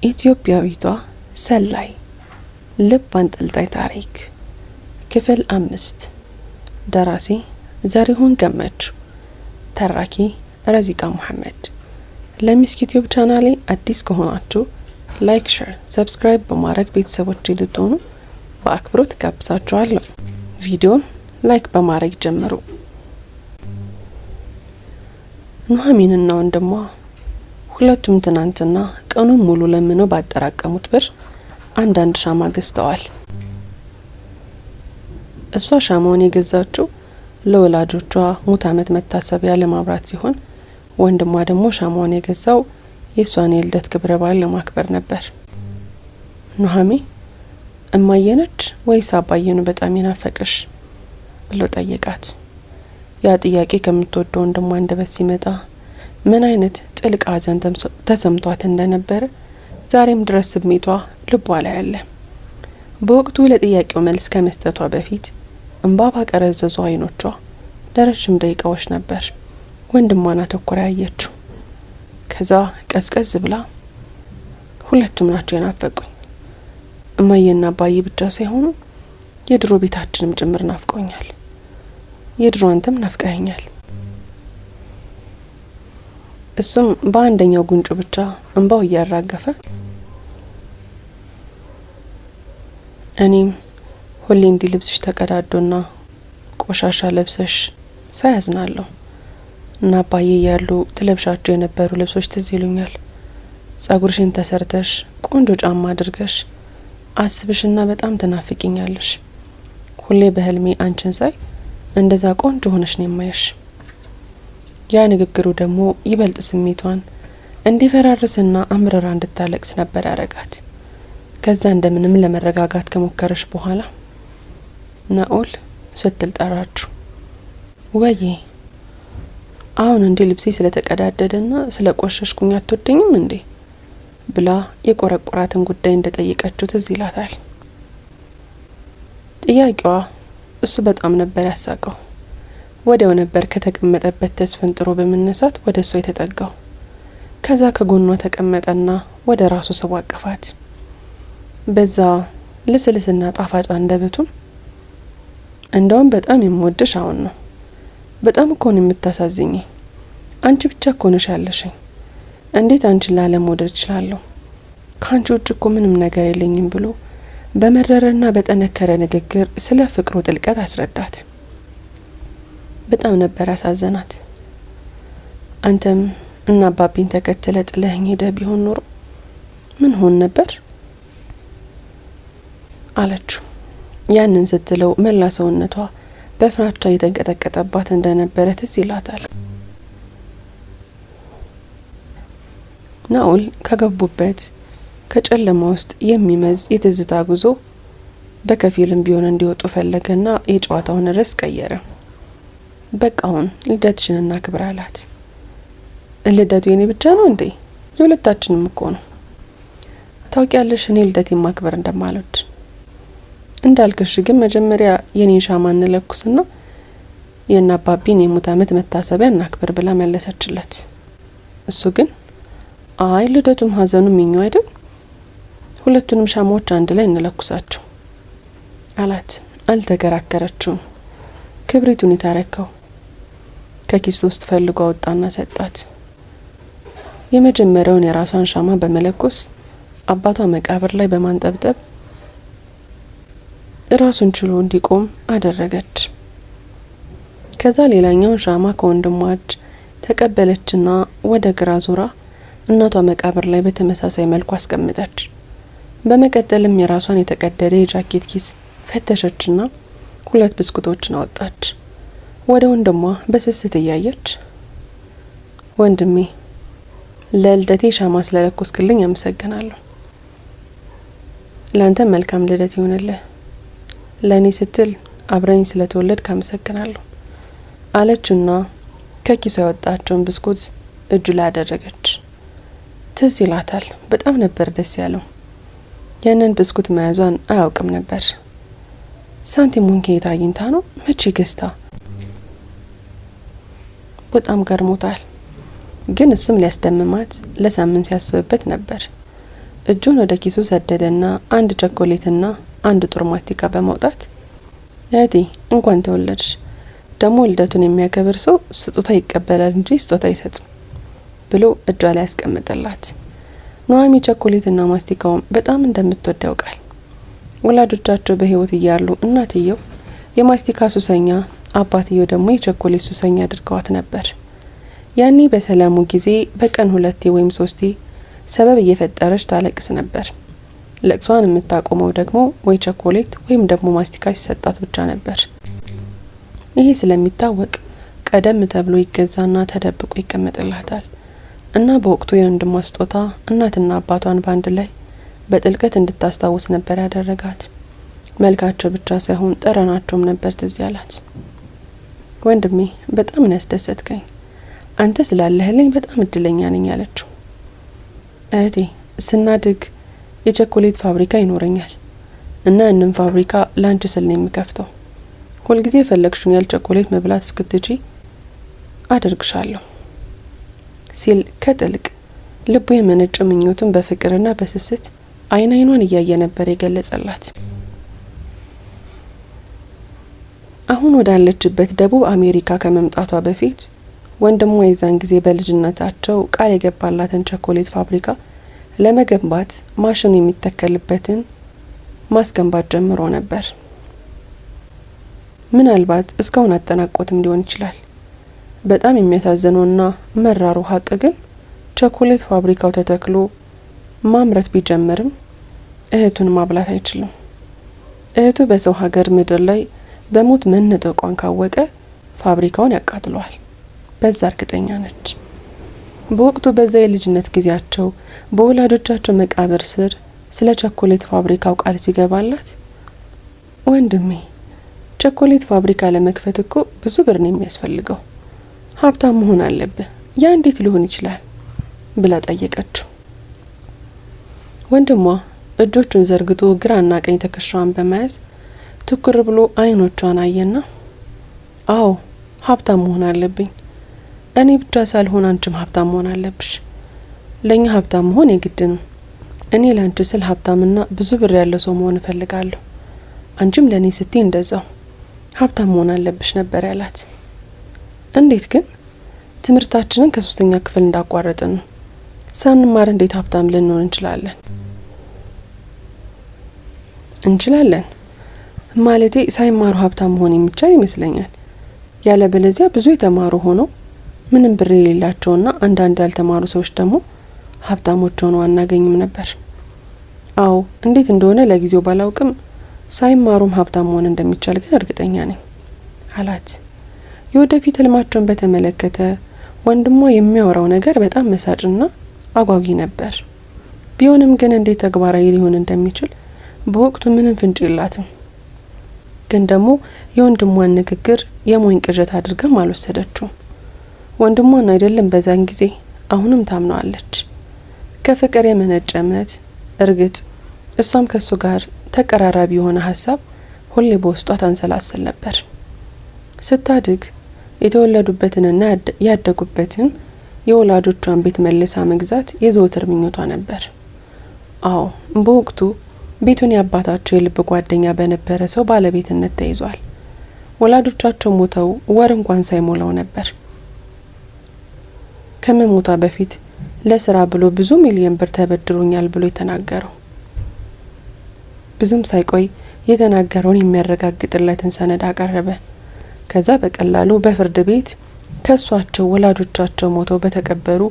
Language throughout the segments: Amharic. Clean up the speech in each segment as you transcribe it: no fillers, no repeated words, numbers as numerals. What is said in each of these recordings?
ኢትዮጵያዊቷ ሰላይ ልብ አንጠልጣይ ታሪክ ክፍል 5 ደራሲ ዘሪሁን ገመቹ ተራኪ ረዚቃ መሐመድ። ለሚስክ ዩቲዩብ ቻናሌ አዲስ ከሆናችሁ ላይክ፣ ሼር፣ ሰብስክራይብ በማድረግ ቤተሰቦች ልትሆኑ በአክብሮት ጋብዛችኋለሁ። ቪዲዮን ላይክ በማድረግ ጀምሩ። ኑሐሚንና ወንድሟ ሁለቱም ትናንትና ቀኑን ሙሉ ለምነው ባጠራቀሙት ብር አንዳንድ ሻማ ገዝተዋል። እሷ ሻማውን የገዛችው ለወላጆቿ ሙት ዓመት መታሰቢያ ለማብራት ሲሆን ወንድሟ ደግሞ ሻማውን የገዛው የሷን የልደት ክብረ በዓል ለማክበር ነበር። ኑሐሚን እማዬ ነች ወይስ አባዬ ነው በጣም ይናፈቅሽ ብሎ ጠየቃት። ያ ጥያቄ ከምትወደው ወንድሟ አንደበት ሲመጣ ምን አይነት ጥልቅ ሐዘን ተሰምቷት እንደነበረ ዛሬም ድረስ ስሜቷ ልቧ ላይ አለ። በወቅቱ ለጥያቄው መልስ ከመስጠቷ በፊት እንባ ባቀረዘዙ አይኖቿ ለረጅም ደቂቃዎች ነበር ወንድሟን አተኩራ ያየችው። ከዛ ቀዝቀዝ ብላ ሁለቱም ናቸው የናፈቁኝ፣ እማዬና አባዬ ብቻ ሳይሆኑ የድሮ ቤታችንም ጭምር ናፍቆኛል። የድሮ አንተም ናፍቀኸኛል። እሱም በአንደኛው ጉንጩ ብቻ እንባው እያራገፈ እኔም ሁሌ እንዲህ ልብስሽ ተቀዳዶና ቆሻሻ ለብሰሽ ሳያዝናለሁ እና አባዬ ያሉ ትለብሻቸው የነበሩ ልብሶች ትዝ ይሉኛል። ጸጉርሽን ተሰርተሽ ቆንጆ ጫማ አድርገሽ አስብሽና በጣም ትናፍቂኛለሽ። ሁሌ በህልሜ አንቺን ሳይ እንደዛ ቆንጆ ሆነሽ ነው የማየሽ። ያ ንግግሩ ደግሞ ይበልጥ ስሜቷን እንዲፈራርስና አምረራ እንድታለቅስ ነበር ያረጋት። ከዛ እንደምንም ለመረጋጋት ከሞከረሽ በኋላ ናኦል ስትል ጠራችሁ። ወዬ አሁን እንዴ ልብሴ ስለተቀዳደደና ስለቆሸሽኩኝ አትወደኝም እንዴ ብላ የቆረቆራትን ጉዳይ እንደጠየቀችው ትዝ ይላታል። ጥያቄዋ እሱ በጣም ነበር ያሳቀው። ወዲያው ነበር ከተቀመጠበት ተስፈንጥሮ በመነሳት ወደ እሷ የተጠጋው። ከዛ ከጎኗ ተቀመጠና ወደ ራሱ ሰው አቀፋት። በዛ ልስልስና ጣፋጭ አንደበቱም እንደውም በጣም የምወድሽ አሁን ነው። በጣም እኮ ነው የምታሳዝኝ። አንቺ ብቻ እኮ ነሽ ያለሽኝ። እንዴት አንቺን ላለመውደድ እችላለሁ? ካንቺ ውጭ እኮ ምንም ነገር የለኝም ብሎ በመረረና በጠነከረ ንግግር ስለ ፍቅሩ ጥልቀት አስረዳት። በጣም ነበር ያሳዘናት። አንተም እና አባቢን ተከትለ ጥለኸኝ ሄደ ቢሆን ኖሮ ምን ሆን ነበር አለችው። ያንን ስትለው መላ ሰውነቷ በፍራቻ እየተንቀጠቀጠባት እንደነበረ ትዝ ይላታል። ናኦል ከገቡበት ከጨለማ ውስጥ የሚመዝ የትዝታ ጉዞ በከፊልም ቢሆን እንዲወጡ ፈለገና የጨዋታውን ርዕስ ቀየረ። በቃ አሁን ልደትሽን እናክብር አላት። ልደቱ የኔ ብቻ ነው እንዴ? የሁለታችንም እኮ ነው። ታውቂያለሽ እኔ ልደቴን ማክበር እንደማልወድ። እንዳልክሽ ግን መጀመሪያ የኔን ሻማ እንለኩስና የእነ አባቢን የሙት ዓመት መታሰቢያ እናክብር ብላ መለሰችለት። እሱ ግን አይ ልደቱም ሀዘኑም የኛው አይደል፣ ሁለቱንም ሻማዎች አንድ ላይ እንለኩሳቸው አላት። አልተከራከረችውም። ክብሪቱን ይታረከው ከኪስ ውስጥ ፈልጎ አወጣና ሰጣት። የመጀመሪያውን የራሷን ሻማ በመለኮስ አባቷ መቃብር ላይ በማንጠብጠብ ራሱን ችሎ እንዲቆም አደረገች። ከዛ ሌላኛውን ሻማ ከወንድሟ እጅ ተቀበለችና ወደ ግራ ዞራ እናቷ መቃብር ላይ በተመሳሳይ መልኩ አስቀምጠች። በመቀጠልም የራሷን የተቀደደ የጃኬት ኪስ ፈተሸችና 2 ብስኩቶችን አወጣች። ወደ ወንድሟ በስስት እያየች ወንድሜ ለልደቴ ሻማ ስለለኮስክልኝ አመሰግናለሁ። ላንተ መልካም ልደት ይሁንልህ። ለኔ ስትል አብረኝ ስለተወለድክ አመሰግናለሁ አለችና ከኪሷ ያወጣቸውን ብስኩት እጁ ላይ አደረገች። ትዝ ይላታል። በጣም ነበር ደስ ያለው። ያንን ብስኩት መያዟን አያውቅም ነበር። ሳንቲሙን ከየት አግኝታ ነው? መቼ ገዝታ? በጣም ገርሞታል። ግን እሱም ሊያስደምማት ለሳምንት ሲያስብበት ነበር። እጁን ወደ ኪሱ ሰደደና አንድ ቸኮሌትና አንድ ጡር ማስቲካ በማውጣት እህቴ እንኳን ተወለድሽ፣ ደግሞ ልደቱን የሚያከብር ሰው ስጦታ ይቀበላል እንጂ ስጦታ አይሰጥም ብሎ እጇ ላይ ያስቀምጠላት። ኑሐሚ ቸኮሌትና ማስቲካውን በጣም እንደምትወድ ያውቃል። ወላጆቻቸው በህይወት እያሉ እናትየው የማስቲካ ሱሰኛ፣ አባትየው ደግሞ የቸኮሌት ሱሰኛ አድርገዋት ነበር። ያኔ በሰላሙ ጊዜ በቀን 2 ወይም 3 ሰበብ እየፈጠረች ታለቅስ ነበር። ለቅሷን የምታቆመው ደግሞ ወይ ቸኮሌት ወይም ደግሞ ማስቲካ ሲሰጣት ብቻ ነበር። ይሄ ስለሚታወቅ ቀደም ተብሎ ይገዛና ተደብቆ ይቀመጥላታል እና በወቅቱ የወንድሟ ስጦታ እናትና አባቷን ባንድ ላይ በጥልቀት እንድታስታውስ ነበር ያደረጋት። መልካቸው ብቻ ሳይሆን ጠረናቸውም ነበር ትዝ ያላት። ወንድሜ በጣም ነው ያስደሰትከኝ፣ አንተ ስላለህልኝ በጣም እድለኛ ነኝ አለችው። እህቴ ስናድግ የቸኮሌት ፋብሪካ ይኖረኛል እና ያንን ፋብሪካ ላንቺ ስል ነው የምከፍተው። ሁልጊዜ የፈለግሽውን ያህል ቸኮሌት መብላት እስክትጂ አደርግሻለሁ ሲል ከጥልቅ ልቡ የመነጨ ምኞቱን በፍቅርና በስስት አይኗን እያየ ነበር የገለጸላት። አሁን ወዳለችበት ደቡብ አሜሪካ ከመምጣቷ በፊት ወንድሟ የዛን ጊዜ በልጅነታቸው ቃል የገባላትን ቸኮሌት ፋብሪካ ለመገንባት ማሽኑ የሚተከልበትን ማስገንባት ጀምሮ ነበር። ምናልባት እስካሁን አጠናቆትም ሊሆን ይችላል። በጣም የሚያሳዝነውና መራሩ ሀቅ ግን ቸኮሌት ፋብሪካው ተተክሎ ማምረት ቢጀምርም እህቱን ማብላት አይችልም። እህቱ በሰው ሀገር ምድር ላይ በሞት መነጠቋን ካወቀ ፋብሪካውን ያቃጥለዋል። በዛ እርግጠኛ ነች። በወቅቱ በዛ የልጅነት ጊዜያቸው በወላጆቻቸው መቃብር ስር ስለ ቸኮሌት ፋብሪካው ቃል ሲገባላት ወንድሜ ቸኮሌት ፋብሪካ ለመክፈት እኮ ብዙ ብር ነው የሚያስፈልገው፣ ሀብታም መሆን አለብህ፣ ያ እንዴት ሊሆን ይችላል ብላ ጠየቀችው። ወንድሟ እጆቹን ዘርግቶ ግራና ቀኝ ትከሻዋን በመያዝ ትኩር ብሎ አይኖቿን አየና አዎ ሀብታም መሆን አለብኝ፣ እኔ ብቻ ሳልሆን አንቺም ሀብታም መሆን አለብሽ። ለኛ ሀብታም መሆን የግድ ነው። እኔ ላንቺ ስል ሀብታምና ብዙ ብር ያለው ሰው መሆን እፈልጋለሁ፣ አንቺም ለኔ ስትይ እንደዛው ሀብታም መሆን አለብሽ ነበር ያላት። እንዴት ግን? ትምህርታችንን ከ3ኛ ክፍል እንዳቋረጥን ነው። ሳንማር እንዴት ሀብታም ልንሆን እንችላለን? ማለቴ ሳይማሩ ሀብታም መሆን የሚቻል ይመስለኛል። ያለበለዚያ ብዙ የተማሩ ሆነው ምንም ብር የሌላቸውና አንዳንድ ያልተማሩ ሰዎች ደግሞ ሀብታሞች ሆነው አናገኝም ነበር። አዎ እንዴት እንደሆነ ለጊዜው ባላውቅም ሳይማሩም ሀብታም መሆን እንደሚቻል ግን እርግጠኛ ነኝ አላት። የወደፊት ህልማቸውን በተመለከተ ወንድሟ የሚያወራው ነገር በጣም መሳጭና አጓጊ ነበር። ቢሆንም ግን እንዴት ተግባራዊ ሊሆን እንደሚችል በወቅቱ ምንም ፍንጭ የላትም። ግን ደግሞ የወንድሟን ንግግር የሞኝ ቅዠት አድርጋም አልወሰደችውም። ወንድሟን አይደለም በዛን ጊዜ አሁንም ታምነዋለች። ከፍቅር የመነጨ እምነት፣ እርግጥ እሷም ከሱ ጋር ተቀራራቢ የሆነ ሀሳብ ሁሌ በውስጧ ታንሰላስል ነበር። ስታድግ የተወለዱበትንና ያደጉበትን የወላጆቿን ቤት መልሳ መግዛት የዘወትር ምኞቷ ነበር። አዎ በወቅቱ ቤቱን ያባታቸው የልብ ጓደኛ በነበረ ሰው ባለቤትነት ተይዟል። ወላጆቻቸው ሞተው ወር እንኳን ሳይሞላው ነበር ከመሞቷ በፊት ለስራ ብሎ ብዙ ሚሊዮን ብር ተበድሮኛል ብሎ የተናገረው። ብዙም ሳይቆይ የተናገረውን የሚያረጋግጥለትን ሰነድ አቀረበ። ከዛ በቀላሉ በፍርድ ቤት ከሷቸው ወላጆቻቸው ሞተው በተቀበሩ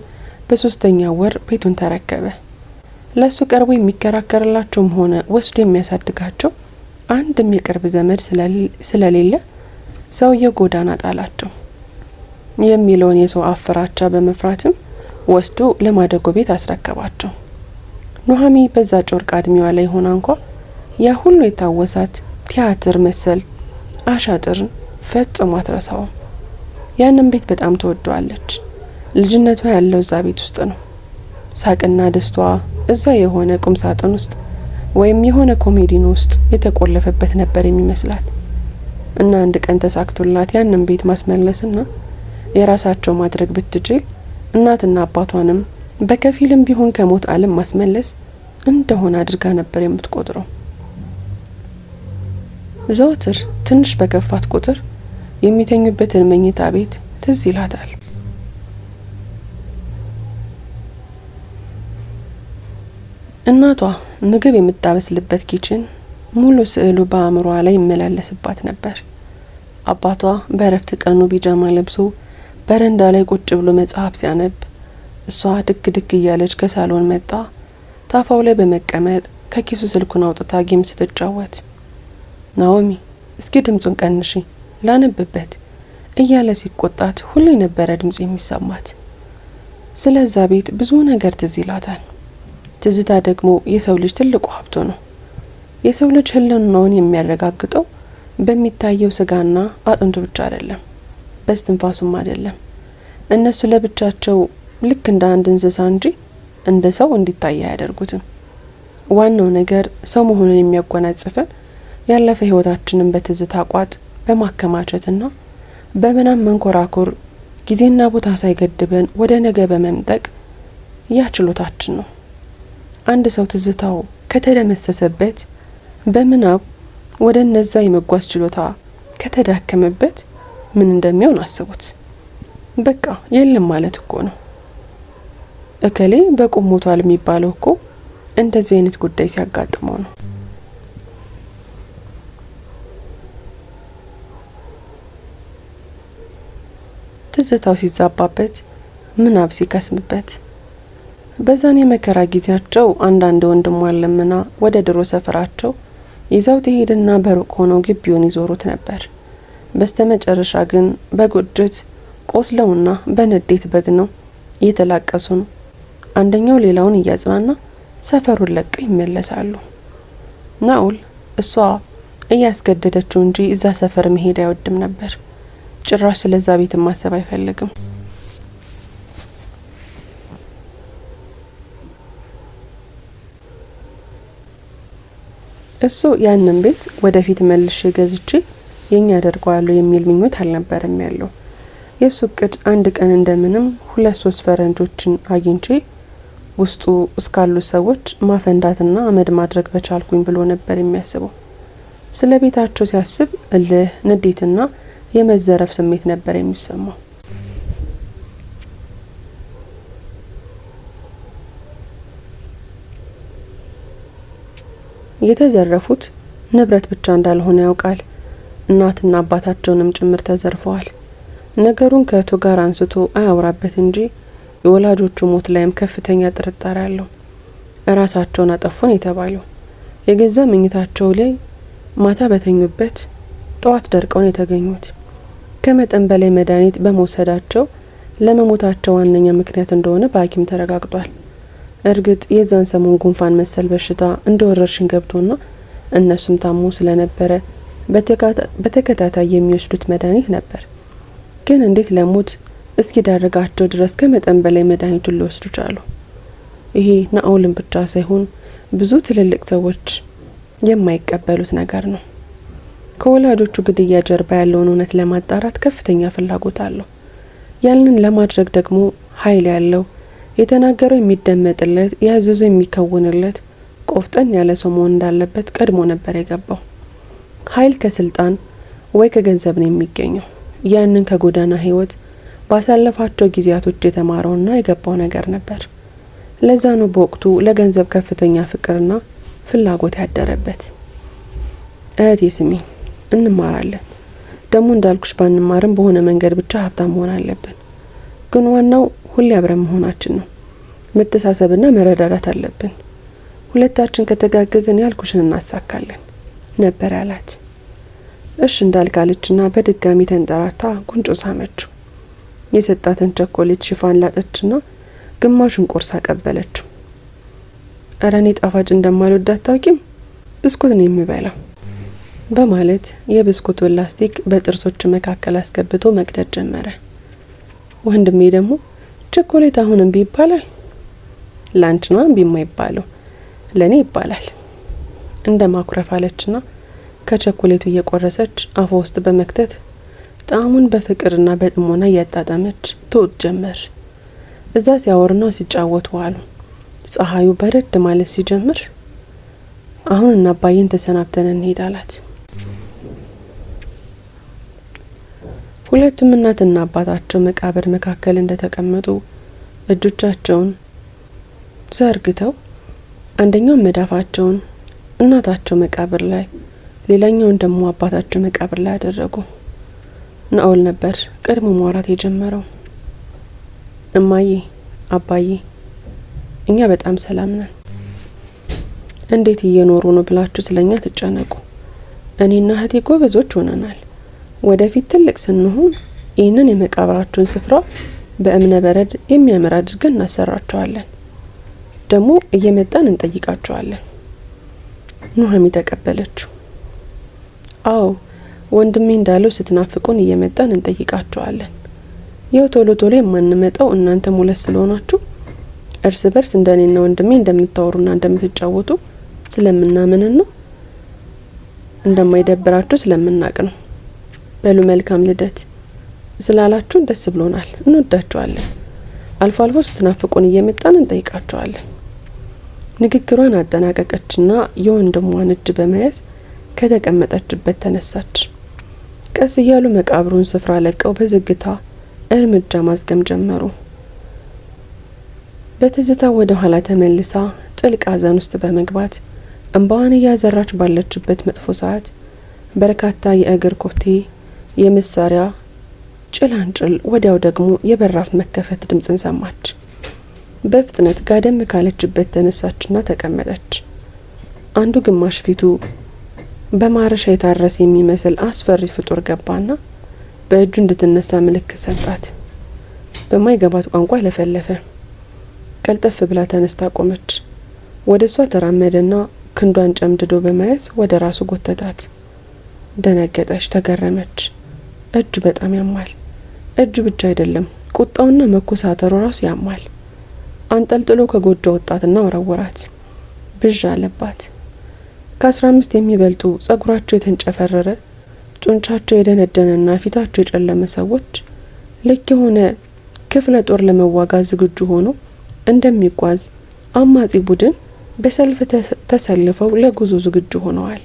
በ3ኛው ወር ቤቱን ተረከበ። ለሱ ቀርቦ የሚከራከርላቸውም ሆነ ወስዶ የሚያሳድጋቸው አንድም የቅርብ ዘመድ ስለሌለ ሰውየው ጎዳና ጣላቸው የሚለውን የሰው አፍራቻ በመፍራትም ወስዶ ለማደጎ ቤት አስረከባቸው። ኑሐሚ በዛ ጮርቃ እድሜዋ ላይ ሆና እንኳ ያ ሁሉ የታወሳት ቲያትር መሰል አሻጥርን ፈጽሞ አትረሳውም። ያንን ቤት በጣም ተወደዋለች። ልጅነቷ ያለው እዛ ቤት ውስጥ ነው። ሳቅና ደስቷ እዛ የሆነ ቁም ሳጥን ውስጥ ወይም የሆነ ኮሜዲን ውስጥ የተቆለፈበት ነበር የሚመስላት እና አንድ ቀን ተሳክቶላት ያንን ቤት ማስመለስና የራሳቸው ማድረግ ብትችል እናትና አባቷንም በከፊልም ቢሆን ከሞት ዓለም ማስመለስ እንደሆነ አድርጋ ነበር የምትቆጥረው። ዘወትር ትንሽ በከፋት ቁጥር የሚተኙበትን መኝታ ቤት ትዝ ይላታል። እናቷ ምግብ የምታበስልበት ኪችን ሙሉ ስዕሉ በአእምሯ ላይ ይመላለስባት ነበር። አባቷ በእረፍት ቀኑ ቢጃማ ለብሶ በረንዳ ላይ ቁጭ ብሎ መጽሐፍ ሲያነብ፣ እሷ ድክ ድክ እያለች ከሳሎን መጣ ታፋው ላይ በመቀመጥ ከኪሱ ስልኩን አውጥታ ጌም ስትጫወት፣ ናኦሚ እስኪ ድምጹን ቀንሺ ላነብበት እያለ ሲቆጣት ሁሌ ነበረ ድምጽ የሚሰማት። ስለዛ ቤት ብዙ ነገር ትዝ ይላታል። ትዝታ ደግሞ የሰው ልጅ ትልቁ ሀብቱ ነው። የሰው ልጅ ህልውናውን የሚያረጋግጠው በሚታየው ስጋና አጥንቱ ብቻ አይደለም፣ በስትንፋሱም አይደለም። እነሱ ለብቻቸው ልክ እንደ አንድ እንስሳ እንጂ እንደ ሰው እንዲታይ አያደርጉትም። ዋናው ነገር ሰው መሆኑን የሚያጎናጽፈን ያለፈ ህይወታችንን በትዝታ ቋጥ በማከማቸትና በምናም መንኮራኩር ጊዜና ቦታ ሳይገድበን ወደ ነገ በመምጠቅ ያ ችሎታችን ነው። አንድ ሰው ትዝታው ከተደመሰሰበት በምናብ ወደ እነዛ የመጓዝ ችሎታ ከተዳከመበት ምን እንደሚሆን አስቡት። በቃ የለም ማለት እኮ ነው። እከሌ በቁም ሞቷል የሚባለው እኮ እንደዚህ አይነት ጉዳይ ሲያጋጥመው ነው። ትዝታው ሲዛባበት፣ ምናብ ሲከስምበት፣ በዛኔ መከራ ጊዜያቸው አንዳንድ ወንድሟን ለምና ወደ ድሮ ሰፈራቸው ይዘው ትሄድና በሩቅ ሆነው ግቢውን ይዞሩት ነበር። በስተመጨረሻ ግን በጉጅት ቆስለውና በንዴት በግነው እየተላቀሱ ነው። አንደኛው ሌላውን እያጽናና ሰፈሩን ለቀው ይመለሳሉ። ናኦል እሷ እያስገደደችው እንጂ እዛ ሰፈር መሄድ አይወድም ነበር። ጭራሽ ስለዛ ቤት ማሰብ አይፈልግም። እሱ ያንን ቤት ወደፊት መልሼ ገዝቼ የኛ አደርገዋለሁ የሚል ምኞት አልነበረም ያለው። የሱ እቅድ አንድ ቀን እንደምንም 2-3 ፈረንጆችን አግኝቼ ውስጡ እስካሉ ሰዎች ማፈንዳትና አመድ ማድረግ በቻልኩኝ ብሎ ነበር የሚያስበው። ስለ ቤታቸው ሲያስብ እልህ፣ ንዴትና የመዘረፍ ስሜት ነበር የሚሰማው። የተዘረፉት ንብረት ብቻ እንዳልሆነ ያውቃል። እናትና አባታቸውንም ጭምር ተዘርፈዋል። ነገሩን ከእህቱ ጋር አንስቶ አያወራበት እንጂ የወላጆቹ ሞት ላይም ከፍተኛ ጥርጣሬ አለው። እራሳቸውን አጠፉን የተባለው የገዛ መኝታቸው ላይ ማታ በተኙበት ጠዋት ደርቀውን የተገኙት ከመጠን በላይ መድኃኒት በመውሰዳቸው ለመሞታቸው ዋነኛ ምክንያት እንደሆነ በሐኪም ተረጋግጧል። እርግጥ የዛን ሰሞን ጉንፋን መሰል በሽታ እንደ ወረርሽኝ ገብቶና እነሱም ታሞ ስለነበረ በተከታታይ የሚወስዱት መድኃኒት ነበር። ግን እንዴት ለሞት እስኪ ዳርጋቸው ድረስ ከመጠን በላይ መድኃኒቱን ሊወስዱ ቻሉ? ይሄ ናኦልን ብቻ ሳይሆን ብዙ ትልልቅ ሰዎች የማይቀበሉት ነገር ነው። ከወላጆቹ ግድያ ጀርባ ያለውን እውነት ለማጣራት ከፍተኛ ፍላጎት አለው። ያንን ለማድረግ ደግሞ ኃይል ያለው የተናገረው የሚደመጥለት ያዘዘው የሚከውንለት ቆፍጠን ያለ ሰው መሆን እንዳለበት ቀድሞ ነበር የገባው። ኃይል ከስልጣን ወይ ከገንዘብ ነው የሚገኘው። ያንን ከጎዳና ህይወት ባሳለፋቸው ጊዜያቶች የተማረውና የገባው ነገር ነበር። ለዛ ነው በወቅቱ ለገንዘብ ከፍተኛ ፍቅርና ፍላጎት ያደረበት። እህቴ ስሚ፣ እንማራለን። ደግሞ እንዳልኩሽ ባንማርም በሆነ መንገድ ብቻ ሀብታም መሆን አለብን። ግን ዋናው ሁሌ አብረን መሆናችን ነው። መተሳሰብና መረዳዳት አለብን። ሁለታችን ከተጋገዝን ያልኩሽን እናሳካለን ነበር ያላት። እሺ እንዳልካለችና በድጋሚ ተንጠራታ ጉንጮ ሳመችው። የሰጣትን ቸኮሌት ሽፋን ላጠችና ግማሹን ቆርሳ ቀበለችው። እረ እኔ ጣፋጭ እንደማልወድ አታውቂም? ብስኩት ነው የምበላው በማለት የብስኩቱን ላስቲክ በጥርሶች መካከል አስገብቶ መቅደድ ጀመረ። ወንድሜ ደግሞ ቸኮሌት አሁን እምቢ ይባላል? ላንቺ ነው እምቢ የማይባለው፣ ለኔ ይባላል እንደ ማኩረፍ አለችና ከቸኮሌቱ እየቆረሰች አፏ ውስጥ በመክተት ጣዕሙን በፍቅርና በጥሞና እያጣጣመች ትውጥ ጀመር። እዛ ሲያወሩና ሲጫወቱ ዋሉ። ፀሐዩ በረድ ማለት ሲጀምር አሁን እና አባዬን ተሰናብተን እንሄድ አላት። ሁለቱም እናትና አባታቸው መቃብር መካከል እንደተቀመጡ እጆቻቸውን ዘርግተው አንደኛው መዳፋቸውን እናታቸው መቃብር ላይ ሌላኛውን ደግሞ አባታቸው መቃብር ላይ አደረጉ። ናኦል ነበር ቀድሞ ማውራት የጀመረው። እማዬ፣ አባዬ፣ እኛ በጣም ሰላም ነን። እንዴት እየኖሩ ነው ብላችሁ ስለኛ ትጨነቁ። እኔና እህቴ ጎበዞች ሆነናል። ወደፊት ትልቅ ስንሆን ይህንን የመቃብራችሁን ስፍራ በእብነ በረድ የሚያምር አድርገን እናሰራቸዋለን። ደግሞ እየመጣን እንጠይቃቸዋለን። ኑሐሚ ተቀበለችው። አዎ ወንድሜ እንዳለው ስትናፍቁን እየመጣን እንጠይቃቸዋለን። ያው ቶሎ ቶሎ የማንመጣው እናንተም ሁለት ስለሆናችሁ እርስ በርስ እንደኔና ወንድሜ እንደምታወሩና እንደምትጫወቱ ስለምናምንና እንደማይደብራችሁ ስለምናቅ ነው። በሉ መልካም ልደት ስላላችሁ ደስ ብሎናል። እንወዳችኋለን። አልፎ አልፎ ስትናፍቁን እየመጣን እንጠይቃቸዋለን። ንግግሯን አጠናቀቀችና የወንድሟን እጅ በመያዝ ከተቀመጠችበት ተነሳች። ቀስ እያሉ መቃብሩን ስፍራ ለቀው በዝግታ እርምጃ ማዝገም ጀመሩ። በትዝታ ወደ ኋላ ተመልሳ ጥልቅ ሐዘን ውስጥ በመግባት እንባዋን እያዘራች ባለችበት መጥፎ ሰዓት በርካታ የእግር ኮቴ፣ የመሳሪያ ጭላንጭል፣ ወዲያው ደግሞ የበራፍ መከፈት ድምጽን ሰማች። በፍጥነት ጋደም ካለችበት ተነሳችና ተቀመጠች። አንዱ ግማሽ ፊቱ በማረሻ የታረሰ የሚመስል አስፈሪ ፍጡር ገባና በእጁ እንድትነሳ ምልክት ሰጣት። በማይገባት ቋንቋ ለፈለፈ። ቀልጠፍ ብላ ተነስታ ቆመች። ወደ እሷ ተራመደና ክንዷን ጨምድዶ በመያዝ ወደ ራሱ ጎተታት። ደነገጠች፣ ተገረመች። እጁ በጣም ያማል። እጁ ብቻ አይደለም፣ ቁጣውና መኮሳተሩ ራሱ ያማል። አንጠልጥሎ ከጎጆ ወጣትና ወረወራት። ብዥ አለባት። ከ15 የሚበልጡ ጸጉራቸው የተንጨፈረረ ጡንቻቸው የደነደነና ፊታቸው የጨለመ ሰዎች ልክ የሆነ ክፍለ ጦር ለመዋጋት ዝግጁ ሆኖ እንደሚጓዝ አማጺ ቡድን በሰልፍ ተሰልፈው ለጉዞ ዝግጁ ሆነዋል።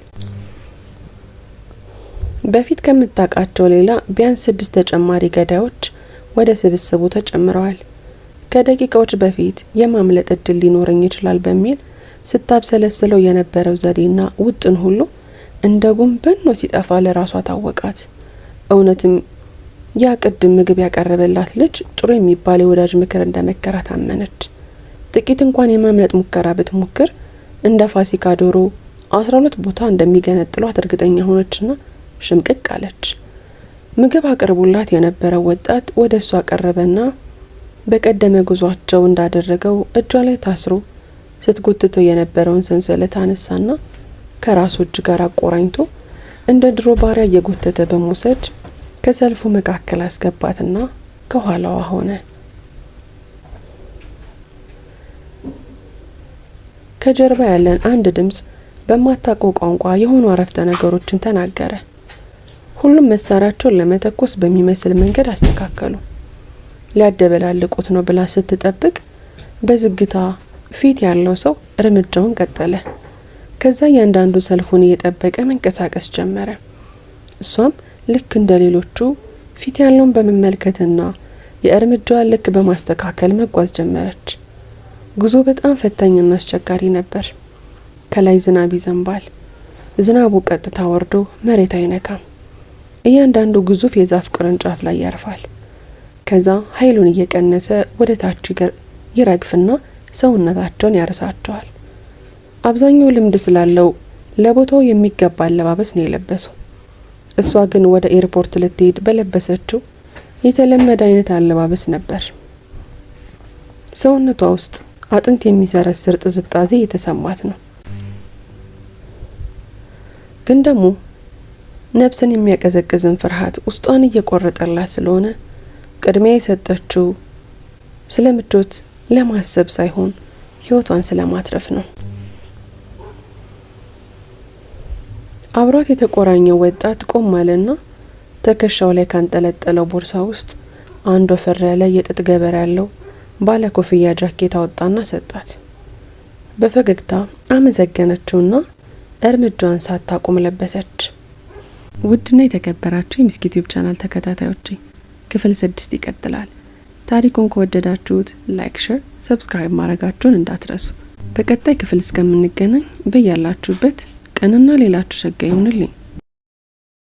በፊት ከምታውቃቸው ሌላ ቢያንስ 6 ተጨማሪ ገዳዮች ወደ ስብስቡ ተጨምረዋል። ከደቂቃዎች በፊት የማምለጥ እድል ሊኖረኝ ይችላል በሚል ስታብሰለስለው የነበረው ዘዴና ውጥን ሁሉ እንደ ጉም በኖ ሲጠፋ ለራሷ ታወቃት። እውነትም ያ ቅድም ምግብ ያቀረበላት ልጅ ጥሩ የሚባል የወዳጅ ምክር እንደመከራት አመነች። ጥቂት እንኳን የማምለጥ ሙከራ ብትሞክር እንደ ፋሲካ ዶሮ 12 ቦታ እንደሚገነጥሏት እርግጠኛ ሆነችና ሽምቅቅ አለች። ምግብ አቅርቡላት የነበረው ወጣት ወደ እሷ ቀረበና በቀደመ ጉዟቸው እንዳደረገው እጇ ላይ ታስሮ ስትጎትተው የነበረውን ሰንሰለት አነሳና ከራሱ እጅ ጋር አቆራኝቶ እንደ ድሮ ባሪያ እየጎተተ በመውሰድ ከሰልፉ መካከል አስገባትና ከኋላዋ ሆነ። ከጀርባ ያለን አንድ ድምጽ በማታውቀው ቋንቋ የሆኑ አረፍተ ነገሮችን ተናገረ። ሁሉም መሳሪያቸውን ለመተኮስ በሚመስል መንገድ አስተካከሉ። ሊያደበላልቁት ነው ብላ ስትጠብቅ በዝግታ ፊት ያለው ሰው እርምጃውን ቀጠለ። ከዛ እያንዳንዱ ሰልፉን እየጠበቀ መንቀሳቀስ ጀመረ። እሷም ልክ እንደ ሌሎቹ ፊት ያለውን በመመልከትና የእርምጃዋን ልክ በማስተካከል መጓዝ ጀመረች። ጉዞ በጣም ፈታኝና አስቸጋሪ ነበር። ከላይ ዝናብ ይዘንባል። ዝናቡ ቀጥታ ወርዶ መሬት አይነካም። እያንዳንዱ ግዙፍ የዛፍ ቅርንጫፍ ላይ ያርፋል። ከዛ ኃይሉን እየቀነሰ ወደ ታች ይረግፍና ሰውነታቸውን ያርሳቸዋል። አብዛኛው ልምድ ስላለው ለቦታው የሚገባ አለባበስ ነው የለበሰው። እሷ ግን ወደ ኤርፖርት ልትሄድ በለበሰችው የተለመደ አይነት አለባበስ ነበር። ሰውነቷ ውስጥ አጥንት የሚሰረስር ጥዝጣዜ የተሰማት ነው። ግን ደግሞ ነፍስን የሚያቀዘቅዝን ፍርሃት ውስጧን እየቆረጠላት ስለሆነ ቅድሚያ የሰጠችው ስለ ምቾት ለማሰብ ሳይሆን ህይወቷን ስለማትረፍ ነው። አብሯት የተቆራኘው ወጣት ቆም አለና ትከሻው ላይ ካንጠለጠለው ቦርሳ ውስጥ አንድ ወፈር ያለ የጥጥ ገበር ያለው ባለ ኮፍያ ጃኬት አወጣና ሰጣት። በፈገግታ አመሰገነችውና እርምጃዋን ሳታቆም ለበሰች። ውድና የተከበራችሁ የምስኪ ዩቲዩብ ቻናል ተከታታዮች ክፍል 6 ይቀጥላል። ታሪኩን ከወደዳችሁት ላይክ፣ ሼር፣ ሰብስክራይብ ማድረጋችሁን እንዳትረሱ። በቀጣይ ክፍል እስከምንገናኝ በያላችሁበት ቀንና ሌላችሁ ሸጋ ይሁንልኝ።